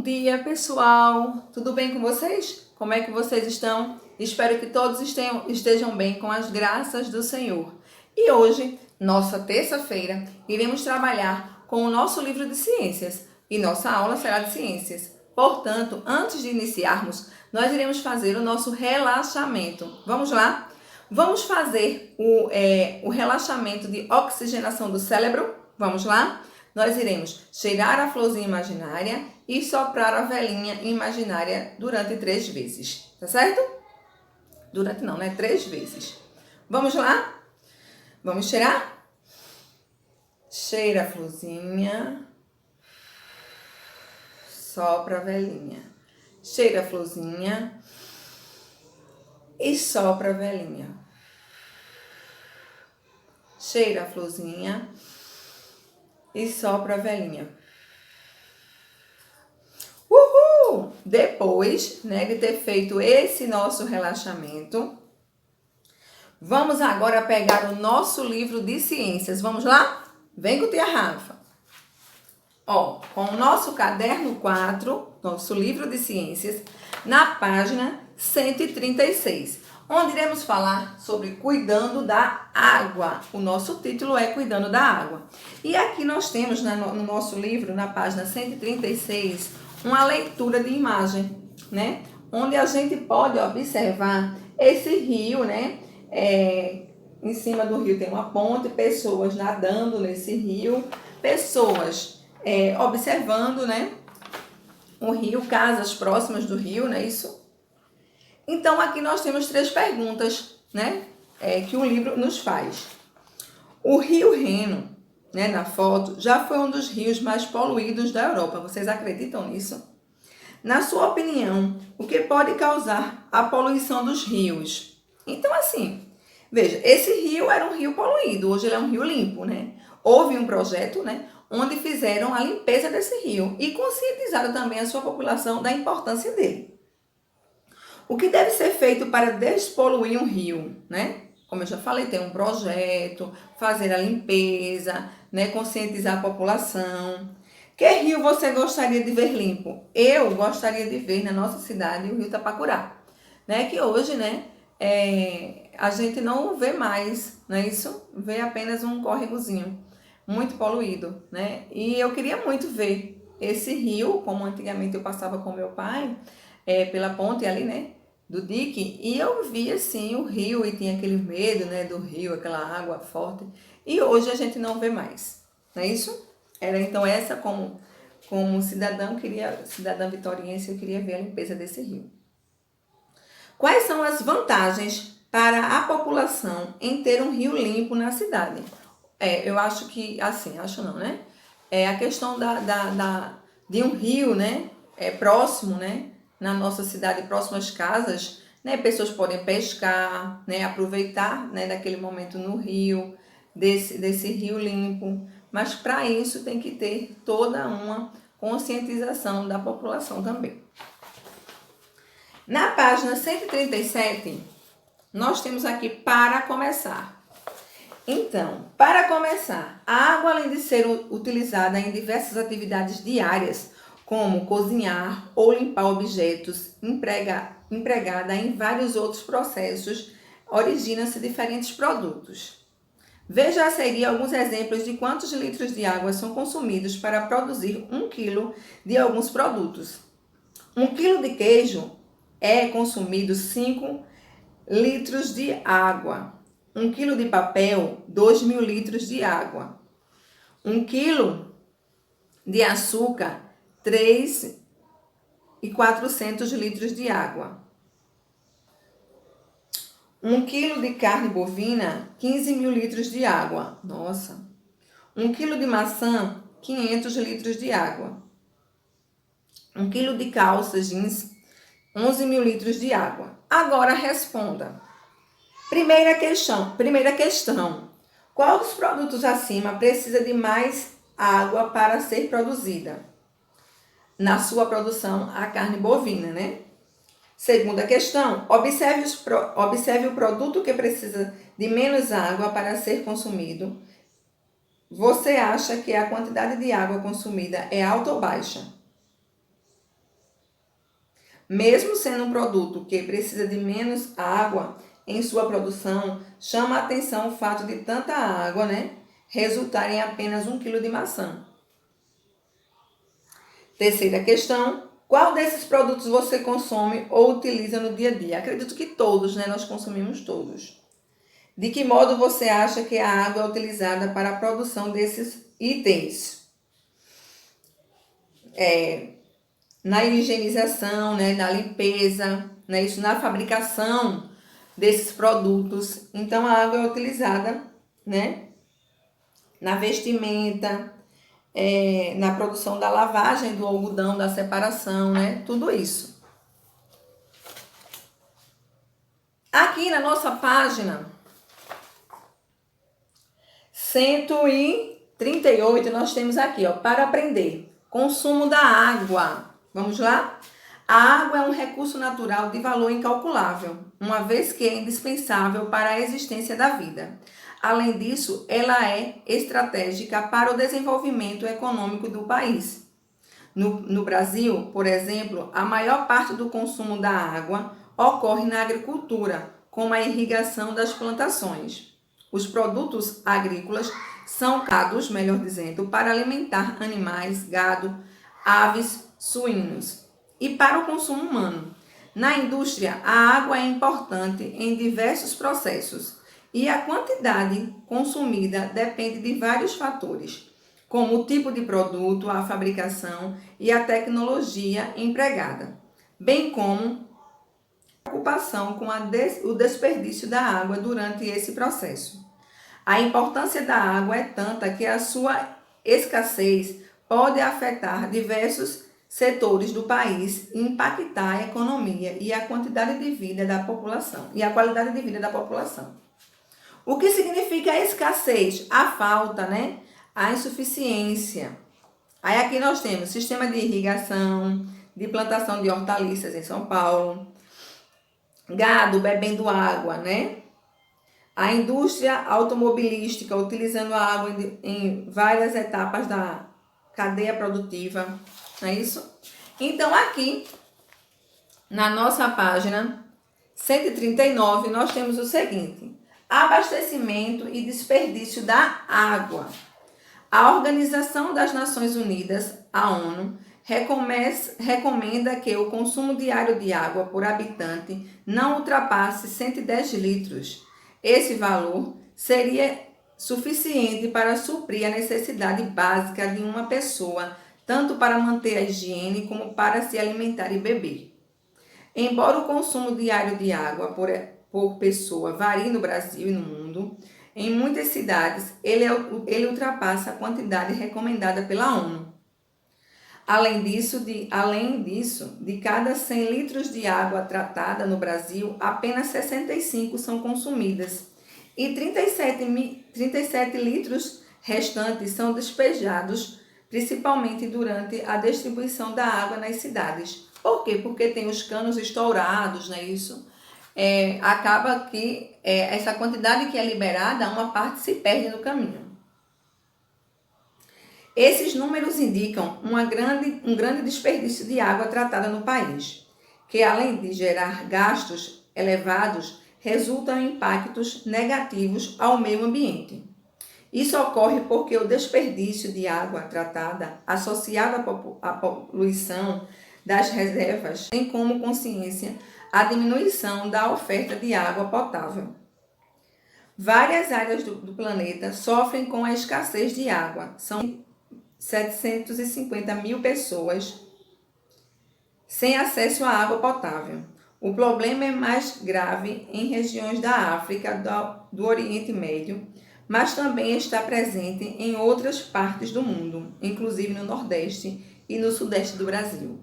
dia, pessoal! Tudo bem com vocês? Como é que vocês estão? Espero que todos estejam bem com as graças do Senhor. E hoje, nossa terça-feira, iremos trabalhar com o nosso livro de ciências e nossa aula será de ciências. Portanto, antes de iniciarmos, nós iremos fazer o nosso relaxamento. Vamos lá? Vamos fazer o relaxamento de oxigenação do cérebro? Vamos lá? Nós iremos cheirar a florzinha imaginária e soprar a velinha imaginária durante 3 vezes, tá certo? Durante não, né? 3 vezes. Vamos lá? Vamos cheirar? Cheira a florzinha. Sopra a velinha. Cheira a florzinha e sopra a velinha. Cheira a florzinha e sopra a velinha. Uhul! Depois, né, de ter feito esse nosso relaxamento, vamos agora pegar o nosso livro de ciências. Vamos lá? Vem com tia Rafa. Ó, com o nosso caderno 4, nosso livro de ciências, na página 136, onde iremos falar sobre cuidando da água. O nosso título é Cuidando da Água. E aqui nós temos no nosso livro, na página 136, uma leitura de imagem, né? Onde a gente pode observar esse rio, né? Em cima do rio tem uma ponte, pessoas nadando nesse rio, pessoas observando, né? O rio, casas próximas do rio, não é isso? Então, aqui nós temos 3 perguntas, né? Que o livro nos faz. O rio Reno, né, na foto, já foi um dos rios mais poluídos da Europa. Vocês acreditam nisso? Na sua opinião, o que pode causar a poluição dos rios? Então, assim, veja, esse rio era um rio poluído, hoje ele é um rio limpo, né? Houve um projeto, né, onde fizeram a limpeza desse rio e conscientizaram também a sua população da importância dele. O que deve ser feito para despoluir um rio, né? Como eu já falei, tem um projeto, fazer a limpeza, né? Conscientizar a população. Que rio você gostaria de ver limpo? Eu gostaria de ver na nossa cidade o rio Tapacurá, né? Que hoje, né? A gente não vê mais, não é isso? Vê apenas um córregozinho muito poluído, né? E eu queria muito ver esse rio, como antigamente eu passava com meu pai, pela ponte ali, né? Do dique, e eu via assim o rio e tinha aquele medo, né, do rio, aquela água forte, e hoje a gente não vê mais, não é isso? Era então essa como cidadã vitoriense, eu queria ver a limpeza desse rio. Quais são as vantagens para a população em ter um rio limpo na cidade? Eu acho que, assim, acho não, né? A questão de um rio, né, próximo, né, na nossa cidade, próximo às casas, né, pessoas podem pescar, né, aproveitar, né, daquele momento no rio, desse rio limpo, mas para isso tem que ter toda uma conscientização da população também. Na página 137, nós temos aqui para começar. Então, para começar, a água, além de ser utilizada em diversas atividades diárias, como cozinhar ou limpar objetos, empregada em vários outros processos, origina-se diferentes produtos. Veja a seguir alguns exemplos de quantos litros de água são consumidos para produzir 1 quilo de alguns produtos. 1 quilo de queijo é consumido 5 litros de água. 1 quilo de papel, 2.000 litros de água. 1 quilo de açúcar, 3.400 litros de água. 1 quilo de carne bovina, 15.000 litros de água. Nossa! 1 quilo de maçã, 500 litros de água. 1 quilo de calças jeans, 11.000 litros de água. Agora responda. Primeira questão. Qual dos produtos acima precisa de mais água para ser produzida? Na sua produção, a carne bovina, né? Segunda questão, observe o produto que precisa de menos água para ser consumido. Você acha que a quantidade de água consumida é alta ou baixa? Mesmo sendo um produto que precisa de menos água em sua produção, chama a atenção o fato de tanta água, né, resultar em apenas 1 quilo de maçã. Terceira questão: qual desses produtos você consome ou utiliza no dia a dia? Acredito que todos, né? Nós consumimos todos. De que modo você acha que a água é utilizada para a produção desses itens? Na higienização, né? Na limpeza, né? Isso na fabricação desses produtos. Então, a água é utilizada, né? Na vestimenta, na produção da lavagem do algodão, da separação, né? Tudo isso. Aqui na nossa página 138, nós temos aqui, ó, para aprender. Consumo da água. Vamos lá? A água é um recurso natural de valor incalculável, uma vez que é indispensável para a existência da vida. Além disso, ela é estratégica para o desenvolvimento econômico do país. No Brasil, por exemplo, a maior parte do consumo da água ocorre na agricultura, como a irrigação das plantações. Os produtos agrícolas são usados, melhor dizendo, para alimentar animais, gado, aves, suínos e para o consumo humano. Na indústria, a água é importante em diversos processos e a quantidade consumida depende de vários fatores, como o tipo de produto, a fabricação e a tecnologia empregada, bem como a preocupação com o desperdício da água durante esse processo. A importância da água é tanta que a sua escassez pode afetar diversos setores do país e impactar a economia e a quantidade de vida da população e a qualidade de vida da população. O que significa a escassez? A falta, né? A insuficiência. Aí aqui nós temos sistema de irrigação, de plantação de hortaliças em São Paulo, gado bebendo água, né? A indústria automobilística utilizando a água em várias etapas da cadeia produtiva, não é isso? Então aqui na nossa página 139 nós temos o seguinte: abastecimento e desperdício da água. A Organização das Nações Unidas, a ONU, recomenda que o consumo diário de água por habitante não ultrapasse 110 litros. Esse valor seria suficiente para suprir a necessidade básica de uma pessoa, tanto para manter a higiene como para se alimentar e beber. Embora o consumo diário de água por pessoa varie no Brasil e no mundo, em muitas cidades ele ultrapassa a quantidade recomendada pela ONU. Além disso, de cada 100 litros de água tratada no Brasil, apenas 65 são consumidas e 37 litros restantes são despejados, principalmente durante a distribuição da água nas cidades. Por quê? Porque tem os canos estourados, não é isso? Acaba que essa quantidade que é liberada, uma parte se perde no caminho. Esses números indicam um grande desperdício de água tratada no país, que além de gerar gastos elevados, resultam em impactos negativos ao meio ambiente. Isso ocorre porque o desperdício de água tratada, associado à poluição das reservas, tem como consequência a diminuição da oferta de água potável. Várias áreas do planeta sofrem com a escassez de água. São 750 mil pessoas sem acesso à água potável. O problema é mais grave em regiões da África, do Oriente Médio, mas também está presente em outras partes do mundo, inclusive no Nordeste e no Sudeste do Brasil.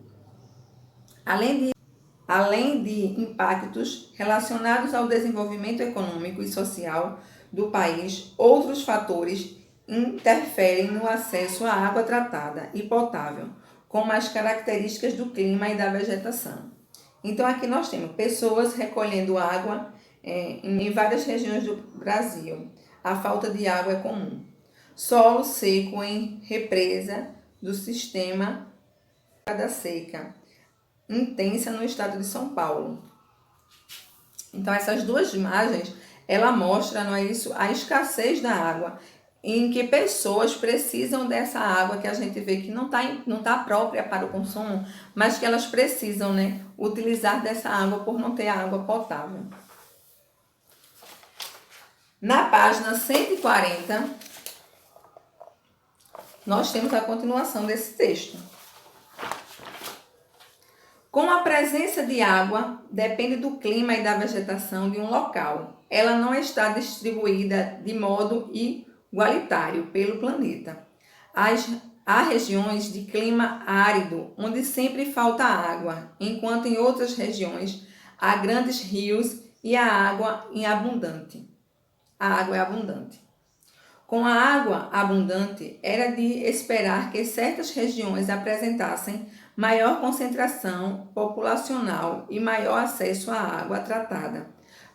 Além de impactos relacionados ao desenvolvimento econômico e social do país, outros fatores interferem no acesso à água tratada e potável, como as características do clima e da vegetação. Então aqui nós temos pessoas recolhendo água em várias regiões do Brasil. A falta de água é comum. Solo seco em represa do sistema da seca. intensa no estado de São Paulo. Então, essas duas imagens, ela mostra, não é isso, a escassez da água, em que pessoas precisam dessa água que a gente vê que não tá própria para o consumo, mas que elas precisam, né, utilizar dessa água por não ter água potável. Na página 140, nós temos a continuação desse texto. Com a presença de água, depende do clima e da vegetação de um local. Ela não está distribuída de modo igualitário pelo planeta. Há regiões de clima árido, onde sempre falta água, enquanto em outras regiões há grandes rios e a água é abundante. Com a água abundante, era de esperar que certas regiões apresentassem maior concentração populacional e maior acesso à água tratada.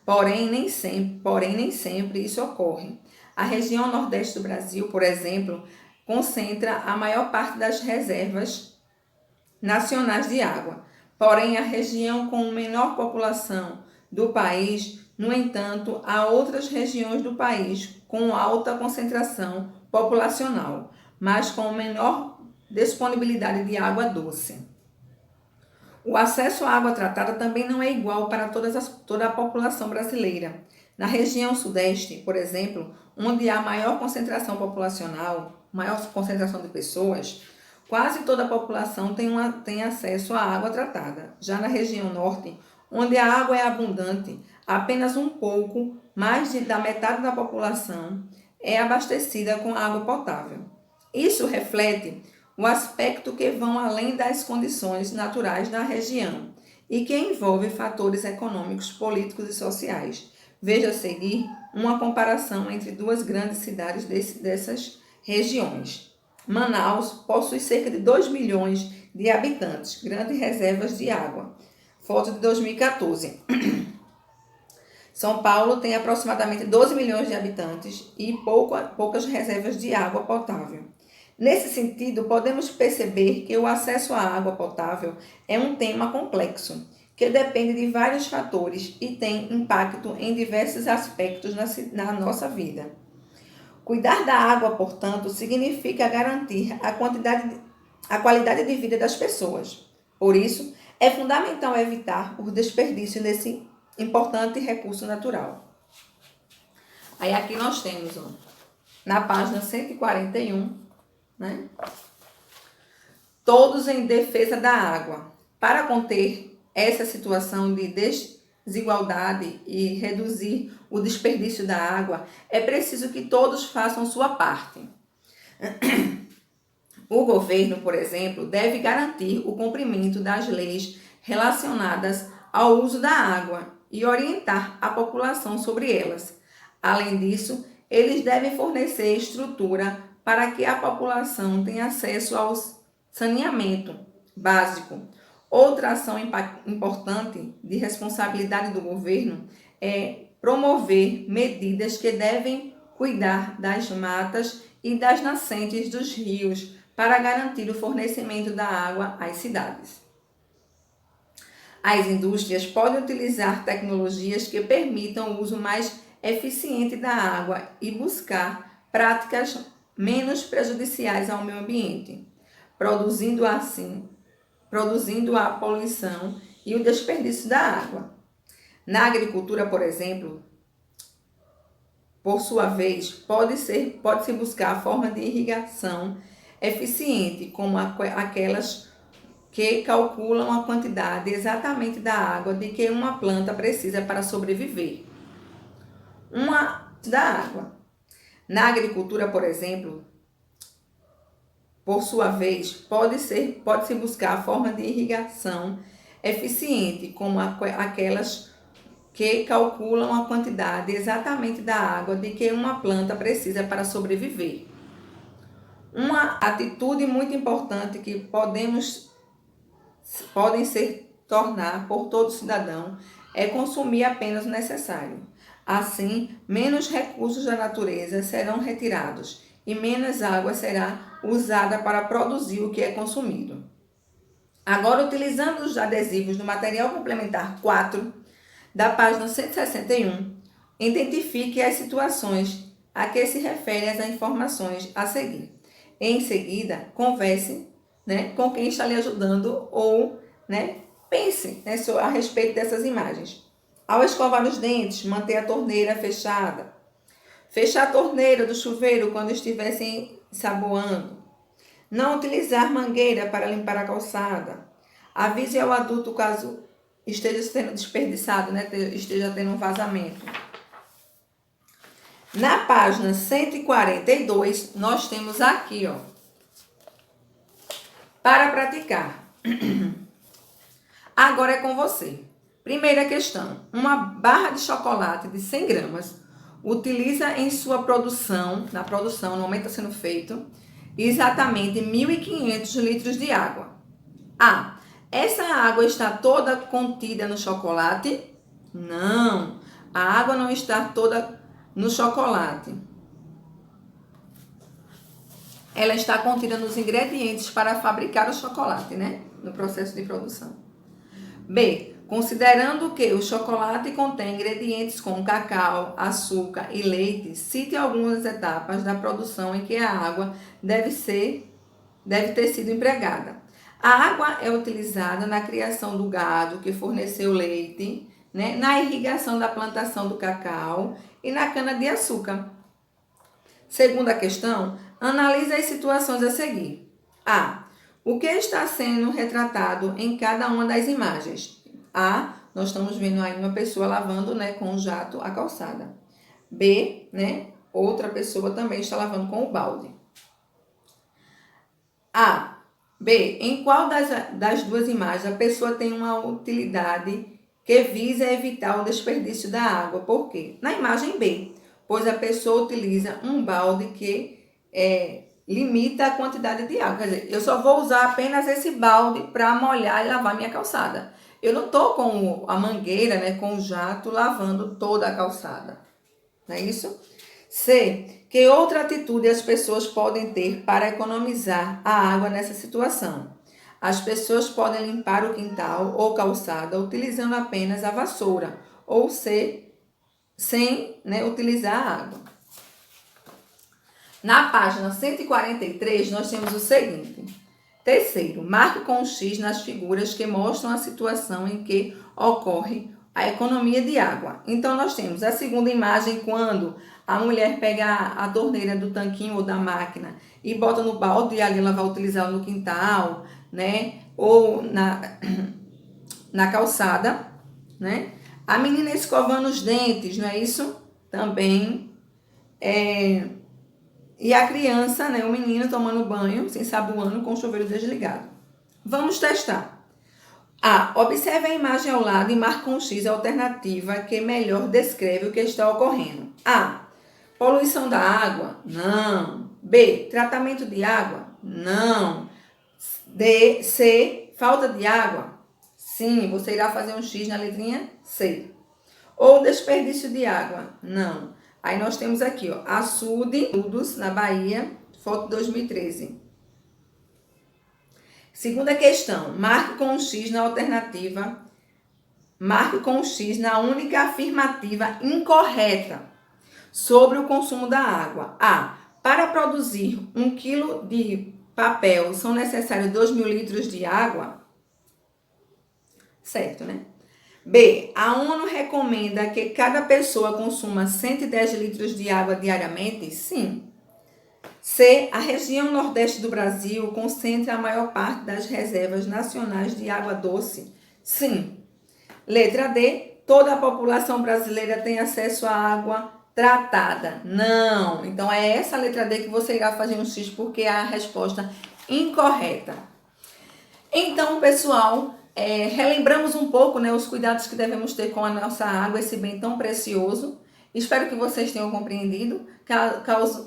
Porém, nem sempre isso ocorre. A região nordeste do Brasil, por exemplo, concentra a maior parte das reservas nacionais de água. Porém, a região com menor população do país, no entanto, há outras regiões do país com alta concentração populacional, mas com menor disponibilidade de água doce. O acesso à água tratada também não é igual para toda a população brasileira. Na região sudeste, por exemplo, onde há maior concentração populacional, maior concentração de pessoas, quase toda a população tem acesso à água tratada. Já na região norte, onde a água é abundante, apenas um pouco mais da metade da população é abastecida com água potável. Isso reflete o aspecto que vão além das condições naturais da região e que envolve fatores econômicos, políticos e sociais. Veja a seguir uma comparação entre duas grandes cidades dessas regiões. Manaus possui cerca de 2 milhões de habitantes, grandes reservas de água. Foto de 2014. São Paulo tem aproximadamente 12 milhões de habitantes e poucas reservas de água potável. Nesse sentido, podemos perceber que o acesso à água potável é um tema complexo, que depende de vários fatores e tem impacto em diversos aspectos na nossa vida. Cuidar da água, portanto, significa garantir a qualidade de vida das pessoas. Por isso, é fundamental evitar o desperdício desse importante recurso natural. Aí aqui nós temos, na página 141, né? Todos em defesa da água. Para conter essa situação de desigualdade e reduzir o desperdício da água, é preciso que todos façam sua parte. O governo, por exemplo, deve garantir o cumprimento das leis relacionadas ao uso da água e orientar a população sobre elas. Além disso, eles devem fornecer estrutura para que a população tenha acesso ao saneamento básico. Outra ação importante de responsabilidade do governo é promover medidas que devem cuidar das matas e das nascentes dos rios para garantir o fornecimento da água às cidades. As indústrias podem utilizar tecnologias que permitam o uso mais eficiente da água e buscar práticas menos prejudiciais ao meio ambiente, produzindo a poluição e o desperdício da água. Na agricultura, por exemplo, por sua vez, pode-se buscar a forma de irrigação eficiente, como aquelas que calculam a quantidade exatamente da água de que uma planta precisa para sobreviver. Na agricultura, por exemplo, por sua vez, pode-se buscar a forma de irrigação eficiente, como aquelas que calculam a quantidade exatamente da água de que uma planta precisa para sobreviver. Uma atitude muito importante que podem ser tornar por todo cidadão é consumir apenas o necessário. Assim, menos recursos da natureza serão retirados e menos água será usada para produzir o que é consumido. Agora, utilizando os adesivos do material complementar 4, da página 161, identifique as situações a que se referem as informações a seguir. Em seguida, converse, né, com quem está lhe ajudando ou, né, pense, né, a respeito dessas imagens. Ao escovar os dentes, manter a torneira fechada. Fechar a torneira do chuveiro quando estivessem saboando. Não utilizar mangueira para limpar a calçada. Avise ao adulto caso esteja sendo desperdiçado, né, esteja tendo um vazamento. Na página 142, nós temos aqui, ó, para praticar. Agora é com você. Primeira questão. Uma barra de chocolate de 100 gramas utiliza em sua produção, no momento está sendo feito, exatamente 1.500 litros de água. A. Essa água está toda contida no chocolate? Não. A água não está toda no chocolate. Ela está contida nos ingredientes para fabricar o chocolate, né? No processo de produção. B. Considerando que o chocolate contém ingredientes como cacau, açúcar e leite, cite algumas etapas da produção em que a água deve ter sido empregada. A água é utilizada na criação do gado que forneceu leite, né? Na irrigação da plantação do cacau e na cana-de-açúcar. Segunda questão, analise as situações a seguir. A. O que está sendo retratado em cada uma das imagens? A. Nós estamos vendo aí uma pessoa lavando, né, com o jato a calçada. B, né, outra pessoa também está lavando com o balde. A. B. Em qual das duas imagens a pessoa tem uma utilidade que visa evitar o desperdício da água? Por quê? Na imagem B, pois a pessoa utiliza um balde que limita a quantidade de água. Quer dizer, eu só vou usar apenas esse balde para molhar e lavar minha calçada. Eu não estou com a mangueira, né, com o jato, lavando toda a calçada. Não é isso? C. Que outra atitude as pessoas podem ter para economizar a água nessa situação? As pessoas podem limpar o quintal ou calçada utilizando apenas a vassoura, ou sem, né, utilizar a água. Na página 143, nós temos o seguinte. Terceiro, marque com um X nas figuras que mostram a situação em que ocorre a economia de água. Então, nós temos a segunda imagem quando a mulher pega a torneira do tanquinho ou da máquina e bota no balde e ali ela vai utilizar no quintal, né? Ou na calçada, né? A menina escovando os dentes, não é isso? Também E a criança, né, o menino tomando banho, se ensaboando com o chuveiro desligado. Vamos testar. A. Observe a imagem ao lado e marque com um X a alternativa que melhor descreve o que está ocorrendo. A. Poluição da água? Não. B. Tratamento de água? Não. D. C. Falta de água? Sim, você irá fazer um X na letrinha C. Ou desperdício de água? Não. Aí nós temos aqui, ó, açude, na Bahia, foto 2013. Segunda questão, marque com um X na alternativa, marque com um X na única afirmativa incorreta sobre o consumo da água. A. Para produzir 1 quilo de papel são necessários 2.000 litros de água? Certo, né? B. A ONU recomenda que cada pessoa consuma 110 litros de água diariamente? Sim. C. A região nordeste do Brasil concentra a maior parte das reservas nacionais de água doce? Sim. Letra D. Toda a população brasileira tem acesso à água tratada? Não. Então, é essa letra D que você irá fazer um X porque é a resposta incorreta. Então, pessoal, relembramos um pouco, né, os cuidados que devemos ter com a nossa água, esse bem tão precioso. Espero que vocês tenham compreendido.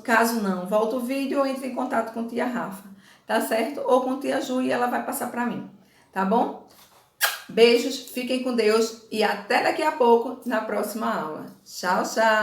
Caso não, volta o vídeo ou entre em contato com tia Rafa, tá certo? Ou com tia Ju e ela vai passar para mim, tá bom? Beijos, fiquem com Deus e até daqui a pouco na próxima aula. Tchau, tchau!